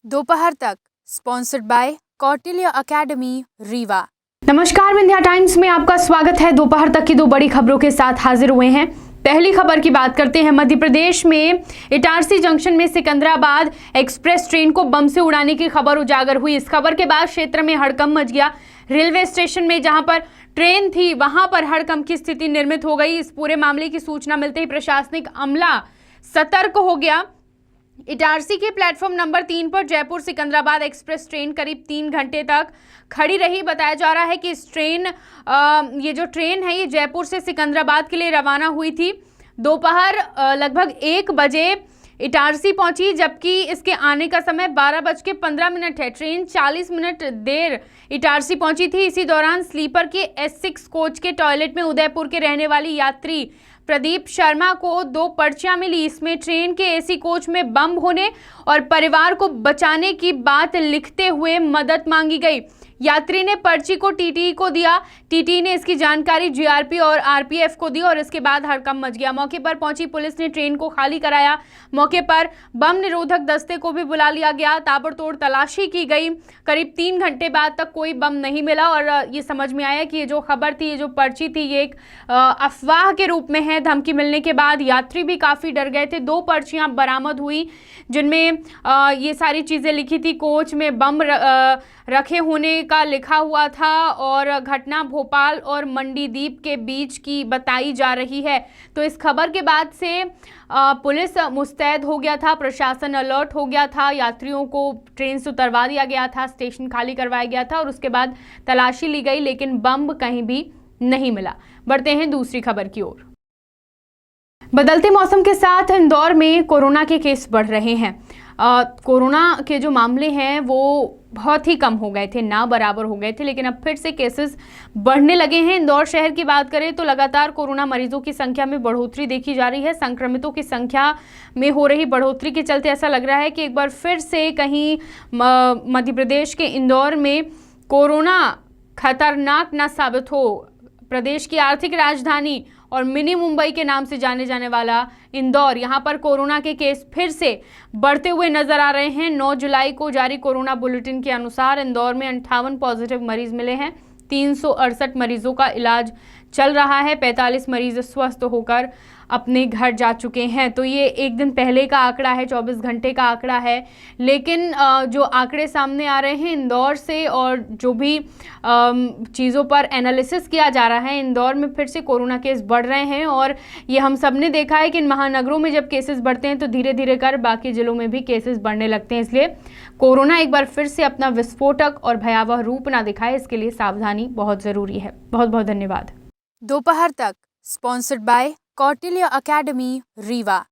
दोपहर तक sponsored by Kautilya academy Rewa. नमस्कार, विंध्या टाइम्स में आपका स्वागत है। दोपहर तक की दो बड़ी खबरों के साथ हाजिर हुए हैं। पहली खबर की बात करते हैं। मध्य प्रदेश में इटारसी जंक्शन में सिकंदराबाद एक्सप्रेस ट्रेन को बम से उड़ाने की खबर उजागर हुई। इस खबर के बाद क्षेत्र में हड़कंप मच गया। रेलवे स्टेशन में जहां पर ट्रेन थी वहां पर हड़कंप की स्थिति निर्मित हो गई। इस पूरे मामले की सूचना मिलते ही प्रशासनिक अमला सतर्क हो गया। इटारसी के प्लेटफॉर्म नंबर 3 पर जयपुर सिकंदराबाद एक्सप्रेस ट्रेन करीब 3 घंटे तक खड़ी रही। बताया जा रहा है कि इस ये जो ट्रेन है ये जयपुर से सिकंदराबाद के लिए रवाना हुई थी। दोपहर लगभग 1 बजे इटारसी पहुंची, जबकि इसके आने का समय 12:15 है। ट्रेन 40 मिनट देर इटारसी पहुंची थी। इसी दौरान स्लीपर के S6 कोच के टॉयलेट में उदयपुर के रहने वाली यात्री प्रदीप शर्मा को 2 पर्चियां मिली। इसमें ट्रेन के एसी कोच में बम होने और परिवार को बचाने की बात लिखते हुए मदद मांगी गई। यात्री ने पर्ची को टीटीई को दिया। टीटीई ने इसकी जानकारी जीआरपी और आरपीएफ को दी और इसके बाद हड़कंप मच गया। मौके पर पहुंची पुलिस ने ट्रेन को खाली कराया। मौके पर बम निरोधक दस्ते को भी बुला लिया गया। ताबड़तोड़ तलाशी की गई। करीब 3 घंटे बाद तक कोई बम नहीं मिला और ये समझ में आया कि ये जो खबर थी, ये जो पर्ची थी, ये एक अफवाह के रूप में है। धमकी मिलने के बाद यात्री भी काफ़ी डर गए थे। 2 पर्चियां बरामद हुई जिनमें ये सारी चीज़ें लिखी थी। कोच में बम रखे होने का लिखा हुआ था और घटना भोपाल और मंडीदीप के बीच की बताई जा रही है। तो इस खबर के बाद से पुलिस मुस्तैद हो गया था, प्रशासन अलर्ट हो गया था। यात्रियों को ट्रेन से उतरवा दिया गया था, स्टेशन खाली करवाया गया था और उसके बाद तलाशी ली गई, लेकिन बम कहीं भी नहीं मिला। बढ़ते हैं दूसरी खबर की ओर। बदलते मौसम के साथ इंदौर में कोरोना के केस बढ़ रहे हैं। कोरोना के जो मामले हैं वो बहुत ही कम हो गए थे, ना बराबर हो गए थे, लेकिन अब फिर से केसेस बढ़ने लगे हैं। इंदौर शहर की बात करें तो लगातार कोरोना मरीजों की संख्या में बढ़ोतरी देखी जा रही है। संक्रमितों की संख्या में हो रही बढ़ोतरी के चलते ऐसा लग रहा है कि एक बार फिर से कहीं मध्य प्रदेश के इंदौर में कोरोना खतरनाक ना साबित हो। प्रदेश की आर्थिक राजधानी और मिनी मुंबई के नाम से जाने जाने वाला इंदौर, यहां पर कोरोना के केस फिर से बढ़ते हुए नजर आ रहे हैं। 9 जुलाई को जारी कोरोना बुलेटिन के अनुसार इंदौर में 58 पॉजिटिव मरीज मिले हैं। 368 मरीजों का इलाज चल रहा है। 45 मरीज स्वस्थ होकर अपने घर जा चुके हैं। तो ये एक दिन पहले का आंकड़ा है, 24 घंटे का आंकड़ा है, लेकिन जो आंकड़े सामने आ रहे हैं इंदौर से और जो भी चीज़ों पर एनालिसिस किया जा रहा है, इंदौर में फिर से कोरोना केस बढ़ रहे हैं। और ये हम सब ने देखा है कि इन महानगरों में जब केसेस बढ़ते हैं तो धीरे धीरे कर बाकी जिलों में भी केसेस बढ़ने लगते हैं। इसलिए कोरोना एक बार फिर से अपना विस्फोटक और भयावह रूप ना दिखाए, इसके लिए सावधानी बहुत ज़रूरी है। बहुत बहुत धन्यवाद। दोपहर तक sponsored by Kautilya academy Rewa.